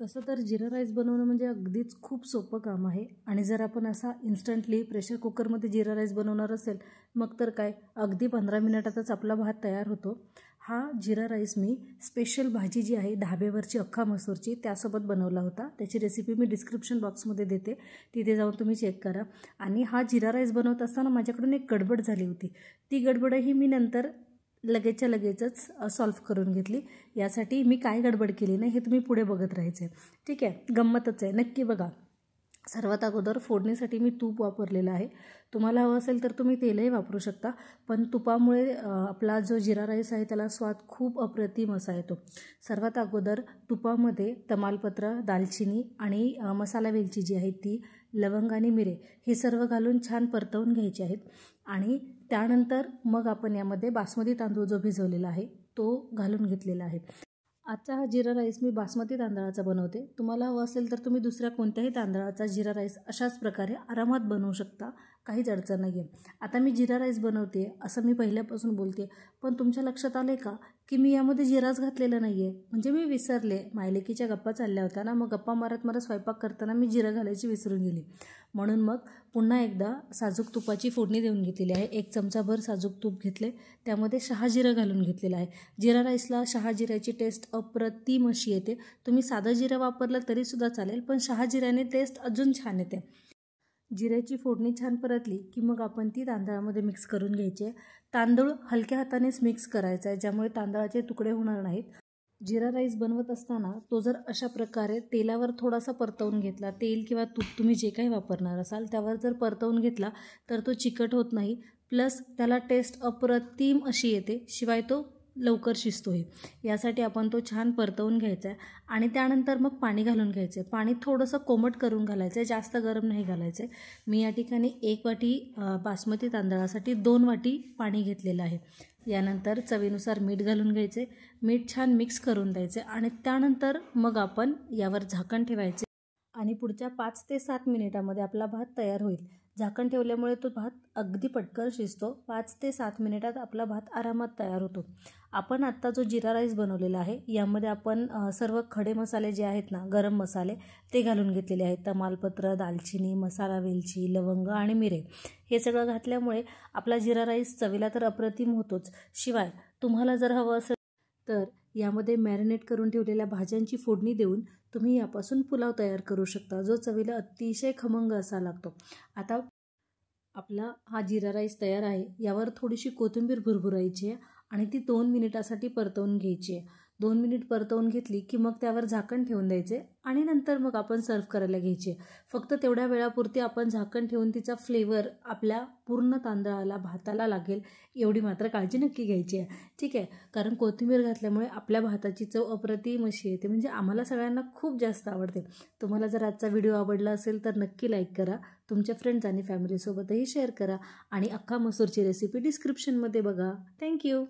तसं तर जिरा राईस बनवणं म्हणजे अगदीच खूप सोपं काम आहे आणि जर आपण असा इन्स्टंटली प्रेशर कुकरमध्ये जिरा राईस बनवणार असेल मग तर काय अगदी 15 मिनिटातच आपला भात तयार होतो। हा जिरा राईस मी स्पेशल भाजी जी आहे धाब्यावरची अख्खा मसूरची त्यासोबत बनवला होता। त्याची रेसिपी मी डिस्क्रिप्शन बॉक्समध्ये देते, तिथे जाऊन तुम्ही चेक करा। आणि हा जिरा राईस बनवत असताना माझ्याकडून एक गडबड झाली होती, ती गडबडही मी नंतर लगेचच्या लगेचच सॉल्व्ह करून घेतली। यासाठी मी काय गडबड केली नाही हे तुम्ही पुढे बघत राहायचे, ठीक आहे, गंमतच आहे, नक्की बघा। सर्वात अगोदर फोडणीसाठी मी तूप वापरलेलं आहे, तुम्हाला हवं असेल तर तुम्ही तेलही वापरू शकता, पण तुपामुळे आपला जो जिरा राईस आहे त्याला स्वाद खूप अप्रतिम असा येतो। सर्वात अगोदर तुपामध्ये तमालपत्र, दालचिनी आणि मसाला वेलची जी आहे ती, लवंग आणि मिरे हे सर्व घालून छान परतवून घ्यायचे आहेत। आणि त्यानंतर मग आपण यामध्ये बासमती तांदूळ जो भिजवलेला आहे तो घालून घेतलेला आहे। आजचा हा जिरा राईस मी बासमती तांदळाचा बनवते, तुम्हाला हवं असेल तर तुम्ही दुसऱ्या कोणत्याही तांदळाचा जिरा राईस अशाच प्रकारे आरामात बनवू शकता, काहीच अडचण नाही आहे। आता मी जिरा राईस बनवते असं मी पहिल्यापासून बोलते, पण तुमच्या लक्षात आले का की मी यामध्ये जिराच घातलेला नाही आहे, म्हणजे मी विसरले, मायलेकीच्या गप्पा चालल्या होत्या ना, मग गप्पा मारत मारत स्वयंपाक करताना मी जिरा घालायची विसरून गेली, म्हणून मग पुन्हा एकदा साजूक तुपाची फोडणी देऊन घेतलेली आहे। 1 चमचाभर साजूक तूप घेतले, त्यामध्ये शहाजिरं घालून घेतलेलं आहे। जिरा राईसला शहाजिऱ्याची टेस्ट अप्रतिम अशी येते, तुम्ही साधं जिरं वापरलं तरीसुद्धा चालेल, पण शहाजिऱ्याने टेस्ट अजून छान येते। जिऱ्याची फोडणी छान परतली की मग आपण ती तांदळामध्ये मिक्स करून घ्यायची। तांदूळ हलक्या हातानेच मिक्स करायचा आहे, ज्यामुळे तांदळाचे तुकडे होणार नाहीत। जिरा राईस बनवत असताना तो जर अशा प्रकारे तेलावर थोडासा परतवून घेतला, तेल किंवा तूप तुम्ही जे काही वापरणार असाल त्यावर जर परतवून घेतला तर तो चिकट होत नाही, प्लस त्याला टेस्ट अप्रतिम अशी येते, शिवाय तो लवकर शिजतोही। यासाठी आपण तो छान परतवून घ्यायचा आहे आणि त्यानंतर मग पाणी घालून घ्यायचं आहे। पाणी थोडंसं कोमट करून घालायचं आहे, जास्त गरम नाही घालायचं आहे। मी या ठिकाणी 1 वाटी बासमती तांदळासाठी 2 वाटी पाणी घेतलेलं आहे। यानंतर चवीनुसार मीठ घालून घ्यायचे, मीठ छान मिक्स करून द्यायचे आणि त्यानंतर मग आपण यावर झाकण ठेवायचे आणि पुढच्या 5 ते 7 मिनिटांमध्ये आपला भात तयार होईल। झाकण ठेवल्यामुळे तो भात अगदी पटकन शिजतो, 5 ते 7 मिनिटात आपला भात आरामात तयार होतो। आपण आत्ता जो जिरा राईस बनवलेला आहे यामध्ये आपण सर्व खडे मसाले जे आहेत ना, गरम मसाले ते घालून घेतलेले आहेत। तमालपत्र, दालचिनी, मसाला वेलची, लवंग आणि मिरे हे सगळं घातल्यामुळे आपला जिरा राईस चवीला तर अप्रतिम होतोच, शिवाय तुम्हाला जर हवं असेल तर यामध्ये मॅरिनेट करून ठेवलेल्या भाज्यांची फोडणी देऊन तुम्ही यापासून पुलाव तयार करू शकता, जो चवीला अतिशय खमंग असा लागतो। आता आपला हा जिरा राईस तयार आहे, यावर थोडीशी कोथिंबीर भुरभुरायची आहे आणि ती 2 मिनिटासाठी परतवून घ्यायची आहे। 2 मिनिट परतवून घेतली की मग त्यावर झाकण ठेवून द्यायचे आणि नंतर मग आपण सर्व करायला घ्यायचे। फक्त तेवढ्या वेळापुरती आपण झाकण ठेवून तिचा फ्लेवर आपल्या पूर्ण तांदळाला, भाताला लागेल एवढी मात्र काळजी नक्की घ्यायची आहे, ठीक आहे, कारण कोथिंबीर घातल्यामुळे आपल्या भाताची चव अप्रतिम अशी येते, म्हणजे आम्हाला सगळ्यांना खूप जास्त आवडते। तुम्हाला जर आजचा व्हिडिओ आवडला असेल तर नक्की लाईक करा, तुमच्या फ्रेंड्स आणि फॅमिलीसोबतही शेअर करा आणि अख्खा मसूरची रेसिपी डिस्क्रिप्शनमध्ये बघा। थँक्यू।